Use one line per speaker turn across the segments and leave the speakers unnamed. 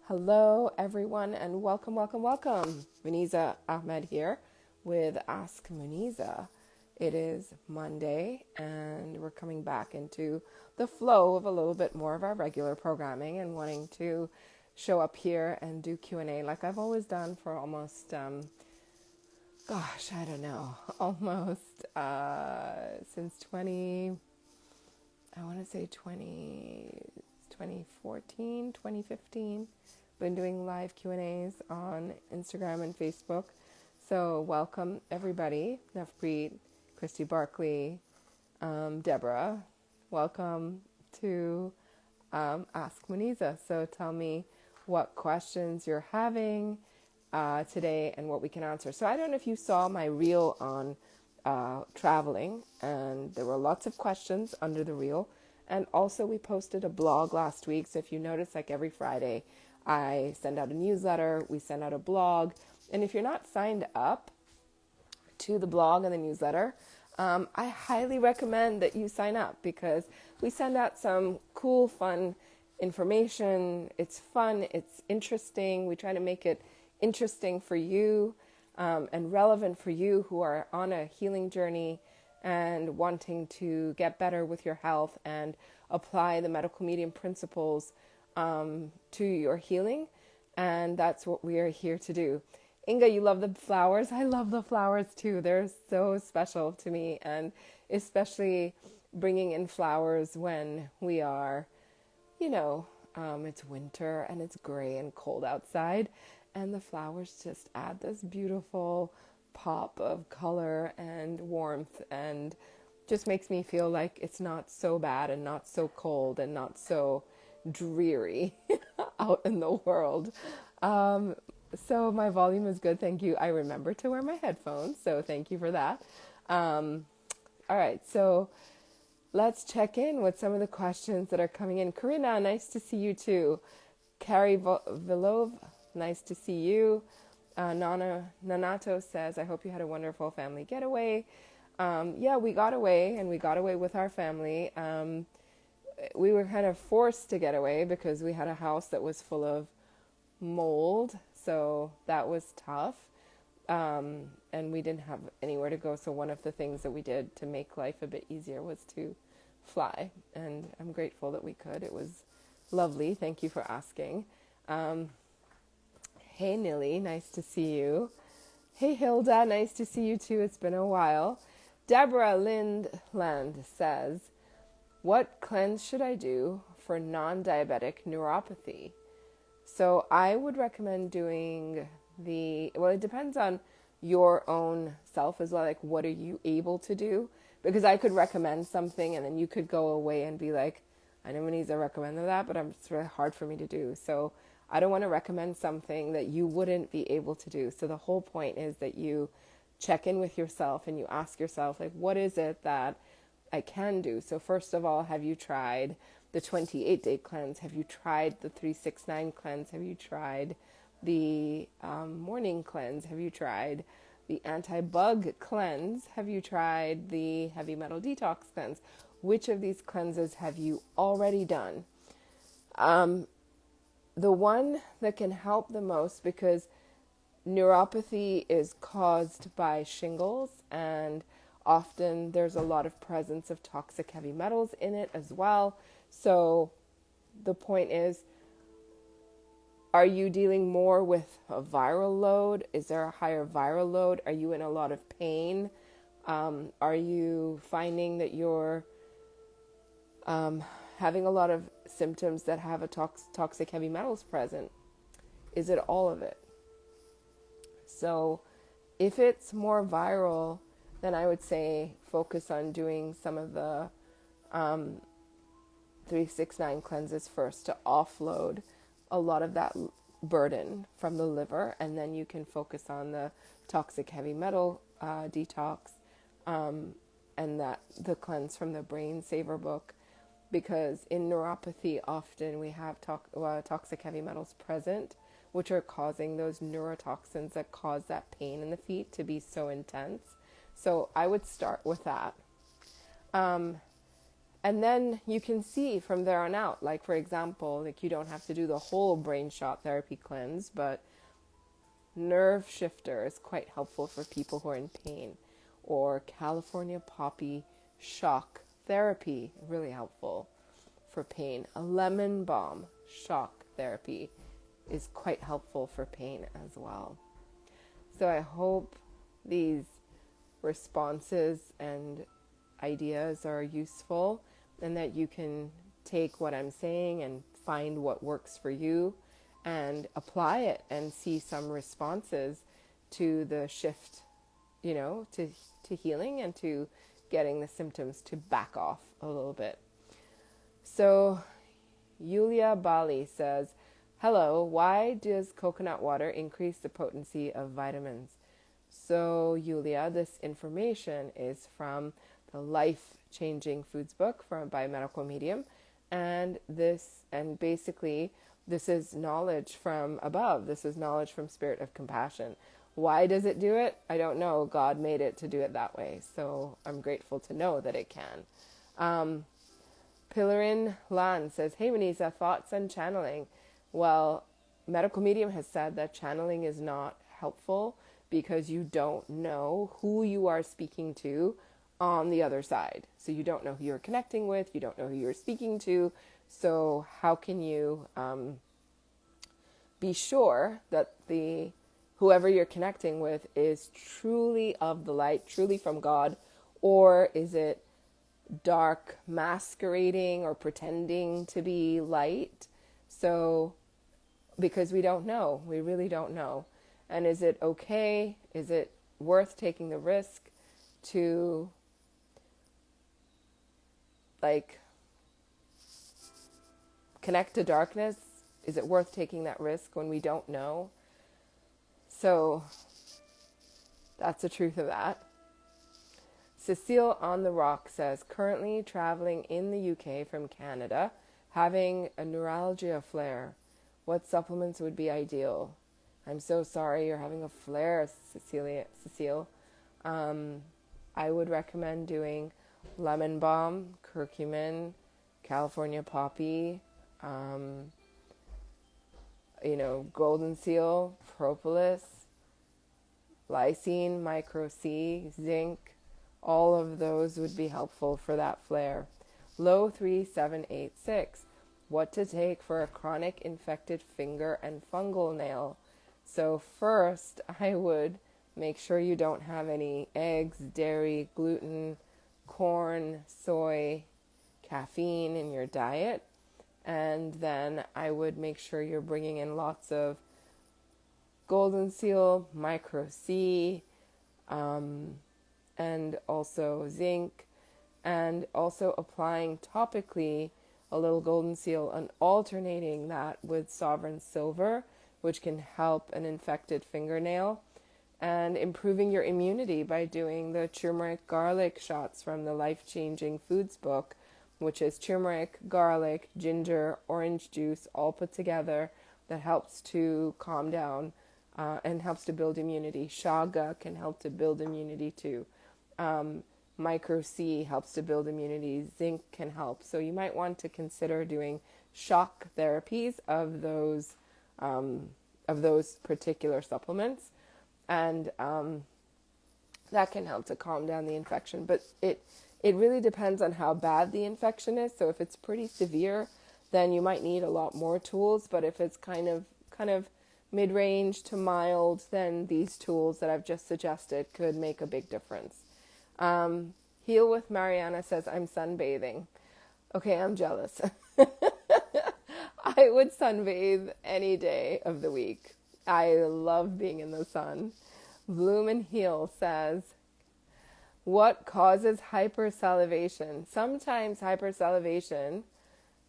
Hello, everyone, and welcome. Muneeza Ahmed here with Ask Muneeza. It is Monday, and we're coming back into the flow of a little bit more of our regular programming and wanting to show up here and do Q&A like I've always done for almost, I don't know, almost since 2014, 2015. Been doing live Q&As on Instagram and Facebook. So welcome everybody. Navpreet, Christy Barkley, Deborah. Welcome to Ask Muneeza. So tell me what questions you're having today and what we can answer. So I don't know if you saw my reel on traveling, and there were lots of questions under the reel. And also we posted a blog last week. So if you notice, like every Friday, I send out a newsletter, we send out a blog. And if you're not signed up to the blog and the newsletter, I highly recommend that you sign up because we send out some cool, fun information. It's fun, it's interesting. We try to make it interesting for you and relevant for you who are on a healing journey and wanting to get better with your health and apply the medical medium principles to your healing. And that's what we are here to do. Inga, you love the flowers. I love the flowers too. They're so special to me, and especially bringing in flowers when we are, it's winter and it's gray and cold outside, and the flowers just add this beautiful pop of color and warmth and just makes me feel like it's not so bad and not so cold and not so dreary out in the world. So my volume is good, thank you. I remember to wear my headphones, so thank you for that. All right, so let's check in with some of the questions that are coming in. Karina, nice to see you too. Carrie Vilov, nice to see you. Nanato says, I hope you had a wonderful family getaway. Yeah, we got away, and we got away with our family. We were kind of forced to get away because we had a house that was full of mold, so that was tough. And we didn't have anywhere to go, so one of the things that we did to make life a bit easier was to fly, and I'm grateful that we could. It was lovely. Thank you for asking. Hey Nilly, nice to see you. Hey Hilda, nice to see you too. It's been a while. Deborah Lindland says, what cleanse should I do for non-diabetic neuropathy? So I would recommend doing it depends on your own self as well. Like, what are you able to do? Because I could recommend something and then you could go away and be like, I know Muneeza recommended that, but it's really hard for me to do. So I don't want to recommend something that you wouldn't be able to do. So the whole point is that you check in with yourself and you ask yourself, like, what is it that I can do? So first of all, have you tried the 28-day cleanse? Have you tried the 369 cleanse? Have you tried the morning cleanse? Have you tried the anti-bug cleanse? Have you tried the heavy metal detox cleanse? Which of these cleanses have you already done? The one that can help the most, because neuropathy is caused by shingles, and often there's a lot of presence of toxic heavy metals in it as well. So the point is, are you dealing more with a viral load? Is there a higher viral load? Are you in a lot of pain? Are you finding that you're having a lot of symptoms that have a toxic heavy metals present? Is it all of it? So if it's more viral, then I would say focus on doing some of the 369 cleanses first to offload a lot of that burden from the liver, and then you can focus on the toxic heavy metal detox and that the cleanse from the Brain Saver book, because in neuropathy often we have toxic heavy metals present, which are causing those neurotoxins that cause that pain in the feet to be so intense. So I would start with that. And then you can see from there on out, like for example, like you don't have to do the whole brain shot therapy cleanse, but nerve shifter is quite helpful for people who are in pain, or California poppy shock therapy, really helpful for pain. A lemon balm shock therapy is quite helpful for pain as well. So I hope these responses and ideas are useful, and that you can take what I'm saying and find what works for you and apply it and see some responses to the shift, to healing and to getting the symptoms to back off a little bit. So Yulia Bali says, hello, why does coconut water increase the potency of vitamins? So Yulia, this information is from the Life-Changing Foods book by Medical Medium, and basically this is knowledge from above. This is knowledge from Spirit of Compassion. Why does it do it? I don't know. God made it to do it that way, so I'm grateful to know that it can. Pilarin Lan says, hey Muneeza, thoughts on channeling? Well, Medical Medium has said that channeling is not helpful because you don't know who you are speaking to on the other side. So you don't know who you're connecting with, you don't know who you're speaking to. So how can you be sure that whoever you're connecting with is truly of the light, truly from God, or is it dark, masquerading or pretending to be light? So because we don't know, we really don't know. And is it okay? Is it worth taking the risk to connect to darkness? Is it worth taking that risk when we don't know? So that's the truth of that. Cecile on the Rock says, currently traveling in the UK from Canada, having a neuralgia flare. What supplements would be ideal? I'm so sorry you're having a flare, Cecile. I would recommend doing lemon balm, curcumin, California poppy, golden seal, propolis, lysine, micro C, zinc. All of those would be helpful for that flare. Low 3786. What to take for a chronic infected finger and fungal nail? So first, I would make sure you don't have any eggs, dairy, gluten, corn, soy, caffeine in your diet. And then I would make sure you're bringing in lots of golden seal, micro C, and also zinc, and also applying topically a little golden seal and alternating that with sovereign silver, which can help an infected fingernail, and improving your immunity by doing the turmeric garlic shots from the Life-Changing Foods book, which is turmeric, garlic, ginger, orange juice, all put together, that helps to calm down and helps to build immunity. Shaga can help to build immunity too. Micro C helps to build immunity. Zinc can help. So you might want to consider doing shock therapies of those particular supplements, and that can help to calm down the infection. But it really depends on how bad the infection is. So if it's pretty severe, then you might need a lot more tools. But if it's kind of mid-range to mild, then these tools that I've just suggested could make a big difference. Heal with Mariana says, I'm sunbathing. Okay, I'm jealous. I would sunbathe any day of the week. I love being in the sun. Bloom and Heal says, what causes hypersalivation? Sometimes hypersalivation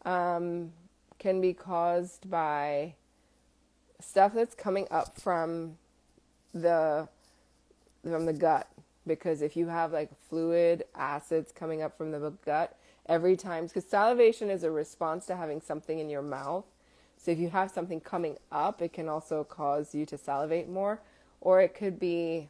can be caused by stuff that's coming up from the gut. Because if you have like fluid acids coming up from the gut every time, because salivation is a response to having something in your mouth. So if you have something coming up, it can also cause you to salivate more. Or it could be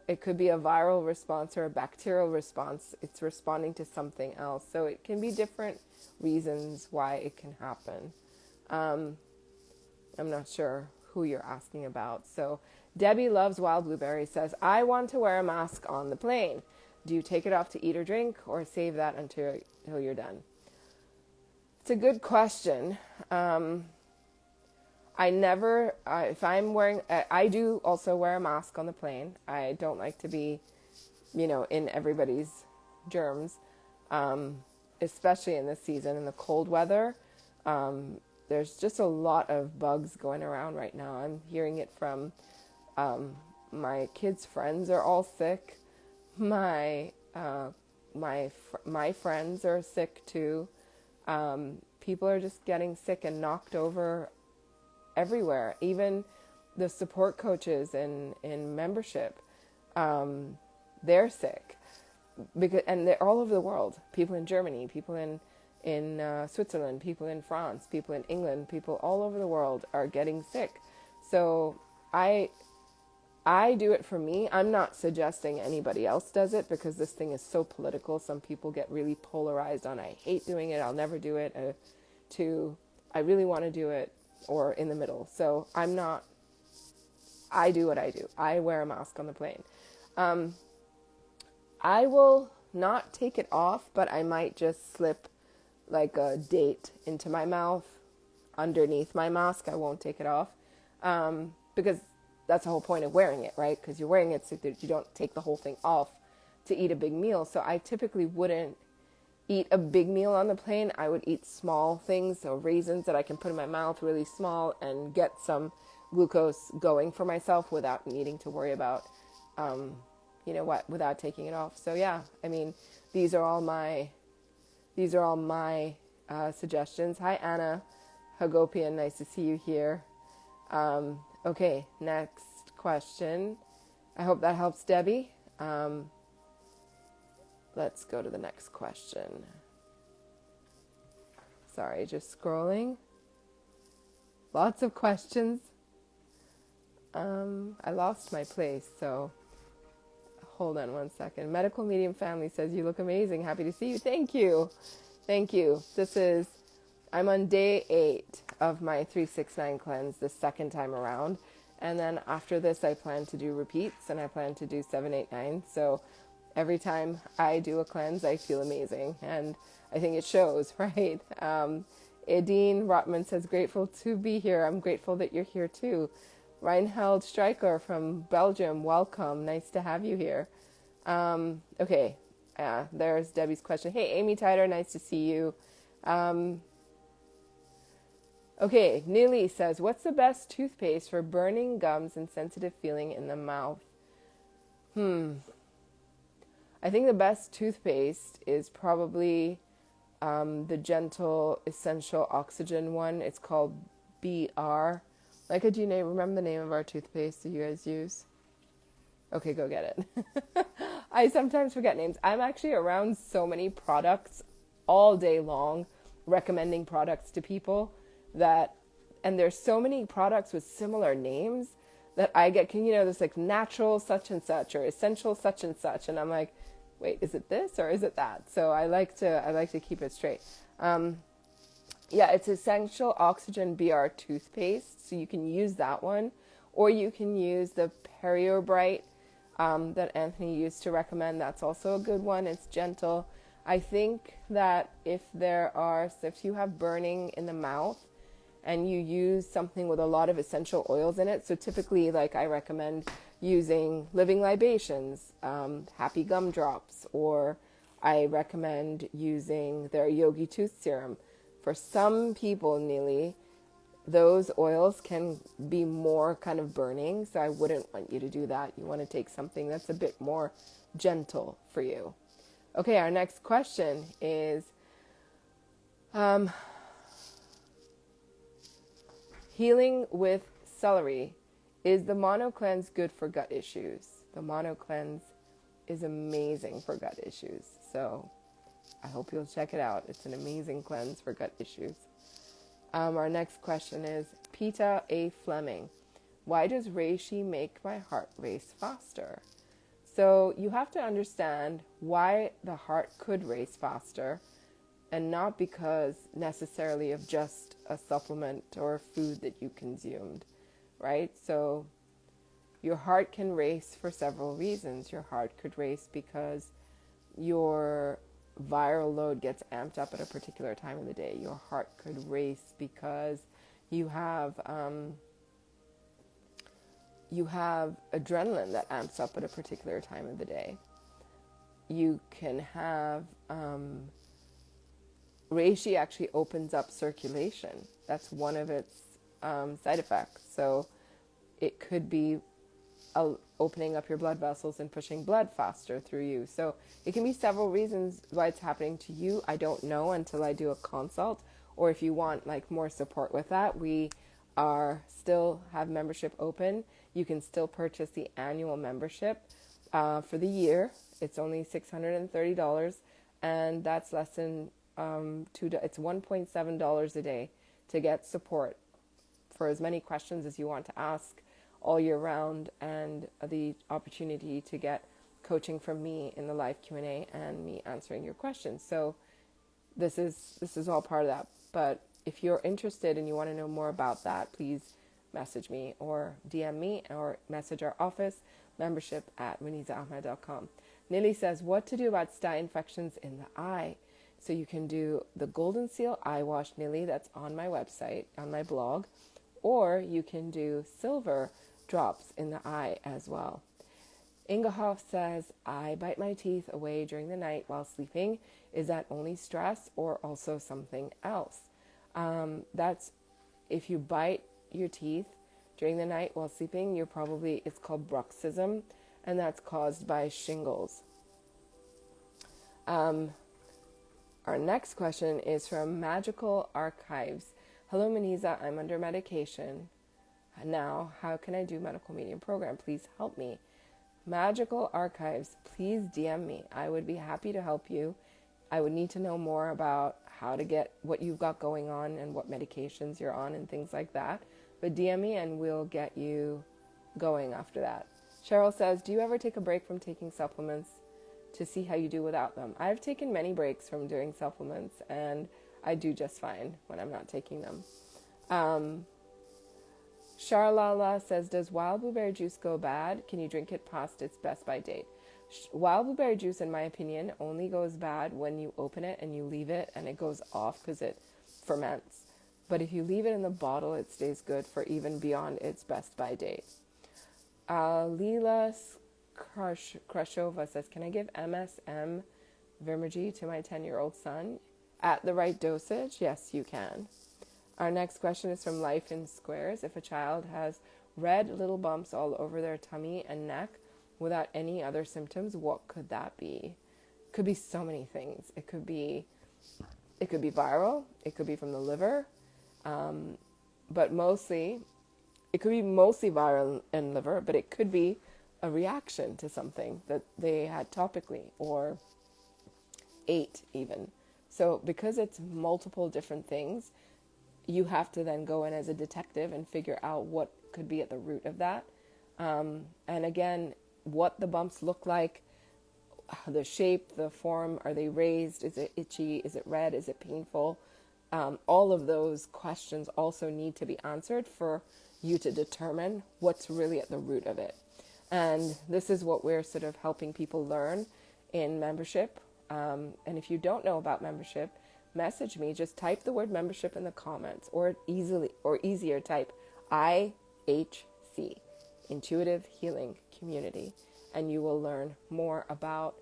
it could be a viral response or a bacterial response. It's responding to something else. So it can be different reasons why it can happen. I'm not sure who you're asking about. So Debbie Loves Wild Blueberries says, I want to wear a mask on the plane. Do you take it off to eat or drink, or save that until you're done? It's a good question. If I'm wearing, I do also wear a mask on the plane. I don't like to be, in everybody's germs, especially in this season, in the cold weather. There's just a lot of bugs going around right now. I'm hearing it from my kids' friends are all sick. My friends are sick too. People are just getting sick and knocked over everywhere. Even the support coaches in membership, they're sick and they're all over the world. People in Germany, people in Switzerland, people in France, people in England, people all over the world are getting sick. So I do it for me. I'm not suggesting anybody else does it, because this thing is so political. Some people get really polarized on, I hate doing it, I'll never do it, to I really want to do it, or in the middle. So I do what I do. I wear a mask on the plane. I will not take it off, but I might just slip like a date into my mouth underneath my mask. I won't take it off, because that's the whole point of wearing it, right? Because you're wearing it so that you don't take the whole thing off to eat a big meal. So I typically wouldn't eat a big meal on the plane. I would eat small things, so raisins that I can put in my mouth really small and get some glucose going for myself without needing to worry about, without taking it off. So yeah, I mean, these are all my suggestions. Hi, Anna Hagopian. Nice to see you here. Okay, next question. I hope that helps, Debbie. Let's go to the next question. Sorry, just scrolling. Lots of questions. I lost my place, so hold on one second. Medical Medium Family says, you look amazing. Happy to see you. Thank you. Thank you. I'm on day 8 of my 369 cleanse, the second time around. And then after this, I plan to do repeats, and I plan to do 7, 8, 9. So every time I do a cleanse, I feel amazing. And I think it shows, right? Edine Rotman says, grateful to be here. I'm grateful that you're here too. Reinheld Streicher from Belgium, welcome. Nice to have you here. Okay, there's Debbie's question. Hey, Amy Tyler, nice to see you. Okay, Nili says, what's the best toothpaste for burning gums and sensitive feeling in the mouth? I think the best toothpaste is probably the Gentle Essential Oxygen one. It's called BR. Micah, do you remember the name of our toothpaste that you guys use? Okay, go get it. I sometimes forget names. I'm actually around so many products all day long, recommending products to people and there's so many products with similar names that I get, there's like natural such and such or essential such and such. And I'm like, wait, is it this or is it that? So I like to keep it straight. Yeah, it's Essential Oxygen BR toothpaste. So you can use that one, or you can use the Perio Bright that Anthony used to recommend. That's also a good one. It's gentle. I think that if you have burning in the mouth and you use something with a lot of essential oils in it, so typically, like, I recommend using Living Libations, Happy Gumdrops, or I recommend using their Yogi Tooth Serum. For some people, Neely, those oils can be more kind of burning, so I wouldn't want you to do that. You want to take something that's a bit more gentle for you. Okay, our next question is, healing with celery. Is the Mono Cleanse good for gut issues? The Mono Cleanse is amazing for gut issues. So I hope you'll check it out. It's an amazing cleanse for gut issues. Our next question is Peta A. Fleming. Why does reishi make my heart race faster? So you have to understand why the heart could race faster, and not because necessarily of just a supplement or food that you consumed, right? So your heart can race for several reasons. Your heart could race because your viral load gets amped up at a particular time of the day. Your heart could race because you have adrenaline that amps up at a particular time of the day. You can have reishi actually opens up circulation. That's one of its side effects. So it could be opening up your blood vessels and pushing blood faster through you. So it can be several reasons why it's happening to you. I don't know until I do a consult, or if you want like more support with that, we are still have membership open. You can still purchase the annual membership for the year. It's only $630, and that's less than it's $1.7 a day to get support for as many questions as you want to ask all year round, and the opportunity to get coaching from me in the live Q&A and me answering your questions. So this is all part of that. But if you're interested and you want to know more about that, please message me or DM me or message our office membership at muneezaahmed.com. Nili says, what to do about stye infections in the eye? So you can do the Golden Seal Eye Wash, Nili, that's on my website, on my blog, or you can do silver drops in the eye as well. Ingehoff says, I bite my teeth away during the night while sleeping. Is that only stress or also something else? That's if you bite your teeth during the night while sleeping, it's called bruxism, and that's caused by shingles. Our next question is from Magical Archives. Hello, Muneeza. I'm under medication now. How can I do medical medium program? Please help me. Magical Archives, please DM me. I would be happy to help you. I would need to know more about how to get what you've got going on and what medications you're on and things like that. But DM me and we'll get you going after that. Cheryl says, do you ever take a break from taking supplements to see how you do without them? I've taken many breaks from doing supplements, and I do just fine when I'm not taking them. Charlala says, does wild blueberry juice go bad? Can you drink it past its best by date? Wild blueberry juice, in my opinion, only goes bad when you open it and you leave it and it goes off because it ferments. But if you leave it in the bottle, it stays good for even beyond its best by date. Leela Krashova says, can I give MSM Vimergy to my 10-year-old son at the right dosage? Yes, you can. Our next question is from Life in Squares. If a child has red little bumps all over their tummy and neck without any other symptoms, what could that be? Could be so many things. It could be viral. It could be from the liver. But mostly, it could be mostly viral and liver, but it could be a reaction to something that they had topically or ate even. So because it's multiple different things, you have to then go in as a detective and figure out what could be at the root of that. And again, what the bumps look like, the shape, the form, are they raised? Is it itchy? Is it red? Is it painful? All of those questions also need to be answered for you to determine what's really at the root of it. And this is what we're sort of helping people learn in membership. And if you don't know about membership, message me. Just type the word membership in the comments, or easier, type IHC, Intuitive Healing Community, and you will learn more about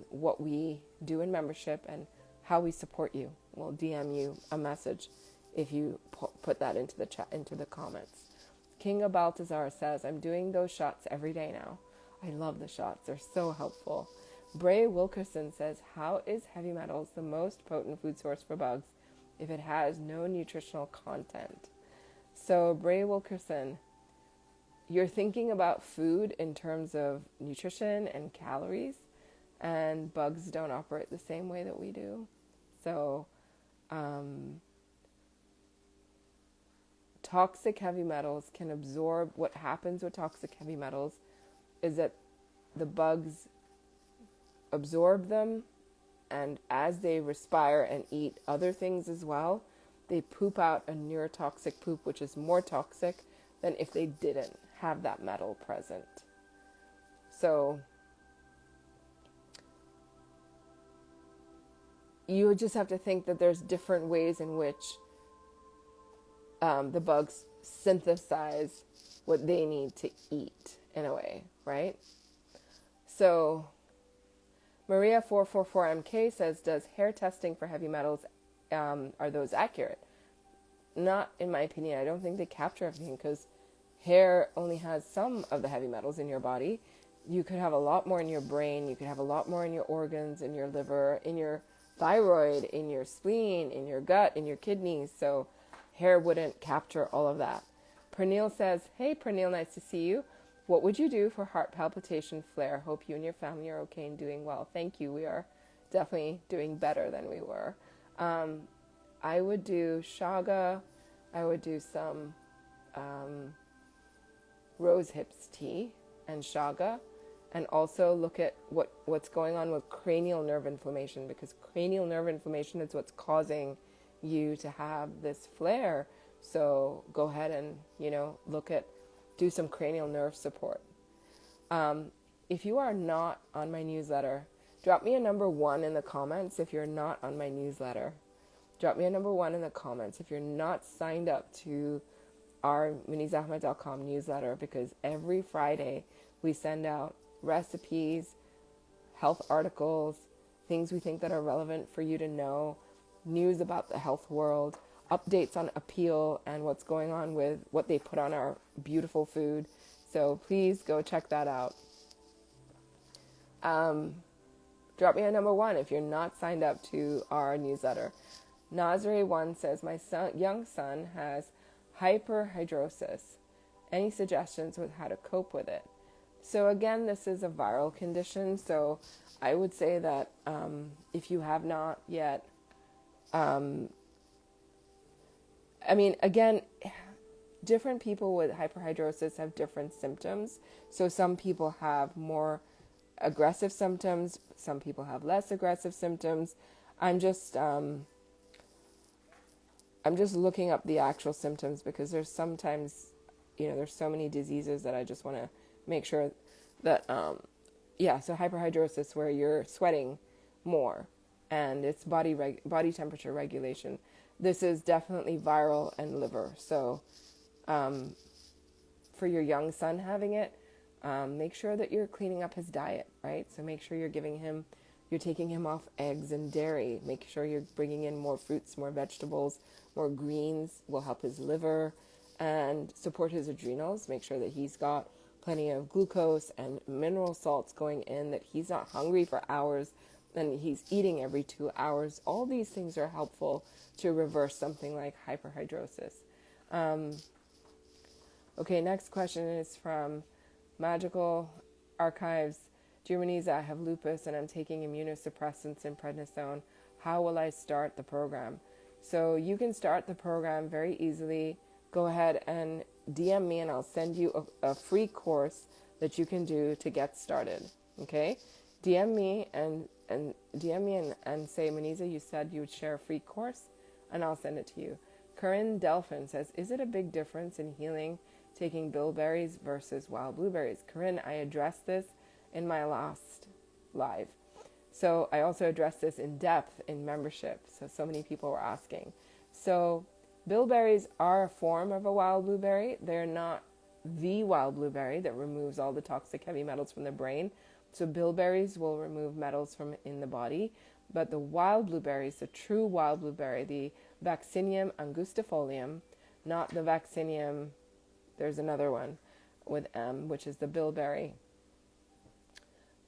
what we do in membership and how we support you. We'll DM you a message if you put that into the chat, into the comments. King of Baltazar says, I'm doing those shots every day now. I love the shots. They're so helpful. Bray Wilkerson says, how is heavy metals the most potent food source for bugs if it has no nutritional content? So Bray Wilkerson, you're thinking about food in terms of nutrition and calories, and bugs don't operate the same way that we do. So toxic heavy metals can absorb. What happens with toxic heavy metals is that the bugs absorb them, and as they respire and eat other things as well, they poop out a neurotoxic poop, which is more toxic than if they didn't have that metal present. So you just have to think that there's different ways in which the bugs synthesize what they need to eat in a way, right? So Maria 444MK says, does hair testing for heavy metals, are those accurate? Not in my opinion. I don't think they capture everything, because hair only has some of the heavy metals in your body. You could have a lot more in your brain. You could have a lot more in your organs, in your liver, in your thyroid, in your spleen, in your gut, in your kidneys. So hair wouldn't capture all of that. Pernille says, hey Pernille, nice to see you. What would you do for heart palpitation flare? Hope you and your family are okay and doing well. Thank you. We are definitely doing better than we were. I would do shaga. I would do some rose hips tea and shaga, and also look at what's going on with cranial nerve inflammation, because cranial nerve inflammation is what's causing you to have this flare. So go ahead and, do some cranial nerve support. If you are not on my newsletter, drop me a number 1 in the comments if you're not on my newsletter. Drop me a number 1 in the comments if you're not signed up to our muneezaahmed.com newsletter, because every Friday we send out recipes, health articles, things we think that are relevant for you to know, news about the health world, updates on Appeal and what's going on with what they put on our beautiful food. So please go check that out. Drop me a number 1 if you're not signed up to our newsletter. Nazare1 says, my young son has hyperhidrosis. Any suggestions with how to cope with it? So again, this is a viral condition. So I would say that if you have not yet, again, different people with hyperhidrosis have different symptoms. So some people have more aggressive symptoms. Some people have less aggressive symptoms. I'm just looking up the actual symptoms, because there's sometimes, there's so many diseases that I just want to make sure that, so hyperhidrosis, where you're sweating more and it's body temperature regulation. This is definitely viral and liver. So for your young son having it, make sure that you're cleaning up his diet, right? So make sure you're taking him off eggs and dairy. Make sure you're bringing in more fruits, more vegetables, more greens will help his liver and support his adrenals. Make sure that he's got plenty of glucose and mineral salts going in, that he's not hungry for hours and he's eating every 2 hours. All these things are helpful to reverse something like hyperhidrosis. Okay, next question is from Magical Archives. Dear Muneeza, I have lupus and I'm taking immunosuppressants and prednisone. How will I start the program? So you can start the program very easily. Go ahead and DM me and I'll send you a free course that you can do to get started. Okay? DM me and say, Muneeza, you said you would share a free course, and I'll send it to you. Corinne Delphin says, is it a big difference in healing taking bilberries versus wild blueberries? Corinne, I addressed this in my last live. So I also addressed this in depth in membership. So many people were asking. So bilberries are a form of a wild blueberry. They're not the wild blueberry that removes all the toxic heavy metals from the brain. So bilberries will remove metals from in the body. But the wild blueberries, the true wild blueberry, the Vaccinium angustifolium, not the Vaccinium, there's another one with M, which is the bilberry.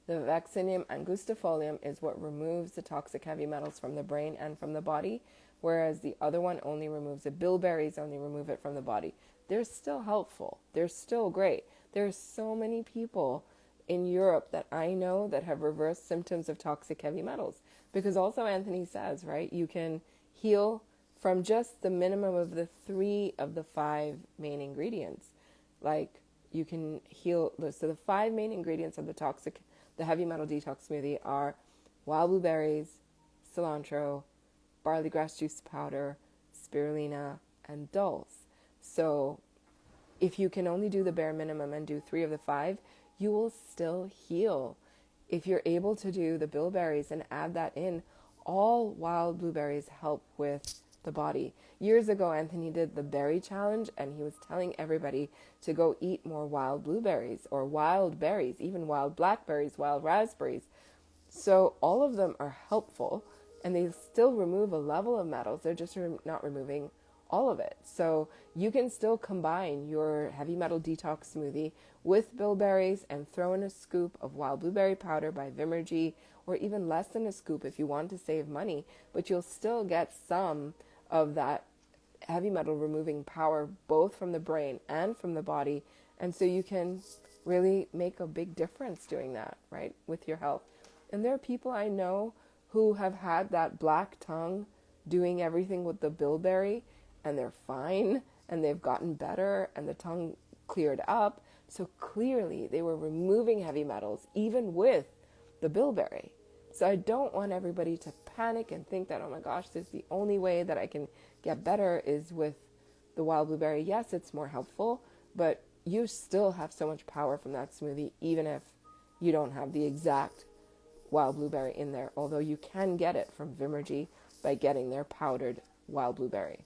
The Vaccinium angustifolium is what removes the toxic heavy metals from the brain and from the body, whereas the other one only removes it. Bilberries only remove it from the body. They're still helpful. They're still great. There's so many people in Europe that I know that have reversed symptoms of toxic heavy metals. Because also Anthony says, right, you can heal from just the minimum of the 3 of the 5 main ingredients. Like you can heal. So the 5 main ingredients of the heavy metal detox smoothie are wild blueberries, cilantro, barley grass juice powder, spirulina, and dulse. So if you can only do the bare minimum and do 3 of the 5, you will still heal. If you're able to do the bilberries and add that in, all wild blueberries help with the body. Years ago, Anthony did the berry challenge, and he was telling everybody to go eat more wild blueberries or wild berries, even wild blackberries, wild raspberries. So all of them are helpful, and they still remove a level of metals. They're just not removing all of it. So you can still combine your heavy metal detox smoothie with bilberries and throw in a scoop of wild blueberry powder by Vimergy, or even less than a scoop if you want to save money, but you'll still get some of that heavy metal removing power both from the brain and from the body. And so you can really make a big difference doing that, right, with your health. And there are people I know who have had that black tongue doing everything with the bilberry, and they're fine, and they've gotten better, and the tongue cleared up. So clearly they were removing heavy metals even with the bilberry. So I don't want everybody to panic and think that, oh my gosh, this is the only way that I can get better is with the wild blueberry. Yes, it's more helpful, but you still have so much power from that smoothie, even if you don't have the exact wild blueberry in there, although you can get it from Vimergy by getting their powdered wild blueberry.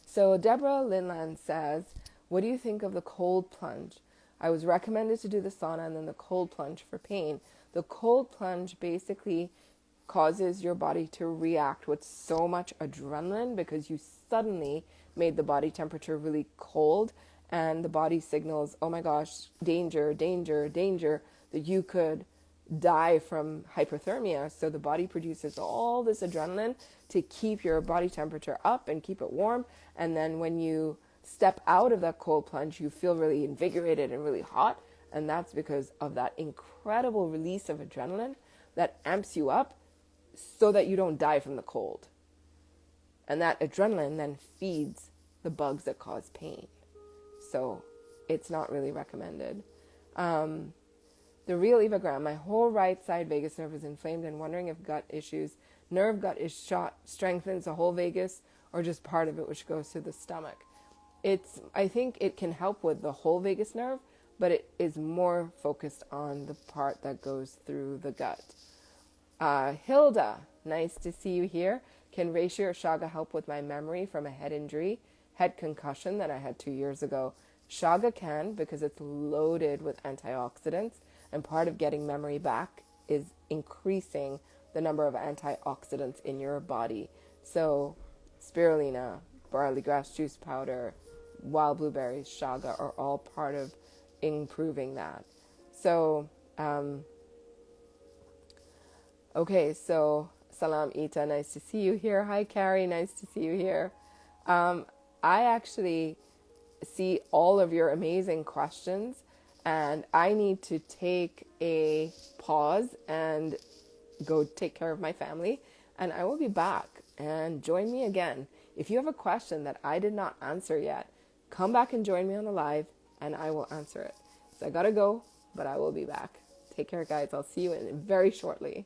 So Deborah Linland says, what do you think of the cold plunge? I was recommended to do the sauna and then the cold plunge for pain. The cold plunge basically causes your body to react with so much adrenaline because you suddenly made the body temperature really cold, and the body signals, oh my gosh, danger, danger, danger, that you could die from hypothermia. So the body produces all this adrenaline to keep your body temperature up and keep it warm. And then when you step out of that cold plunge, you feel really invigorated and really hot. And that's because of that incredible release of adrenaline that amps you up so that you don't die from the cold. And that adrenaline then feeds the bugs that cause pain. So it's not really recommended. The real evagram, my whole right side vagus nerve is inflamed and wondering if gut issues. Nerve gut is shot, strengthens the whole vagus or just part of it, which goes to the stomach. I think it can help with the whole vagus nerve, but it is more focused on the part that goes through the gut. Hilda, nice to see you here. Can reishi or shaga help with my memory from a head concussion that I had 2 years ago? Shaga can, because it's loaded with antioxidants, and part of getting memory back is increasing the number of antioxidants in your body. So spirulina, barley grass juice powder, wild blueberries, shaga are all part of improving that. So, okay, so Salam Ita, nice to see you here. Hi Carrie, nice to see you here. I actually see all of your amazing questions, and I need to take a pause and go take care of my family, and I will be back, and join me again. If you have a question that I did not answer yet, come back and join me on the live and I will answer it. So I gotta go, but I will be back. Take care, guys. I'll see you in very shortly.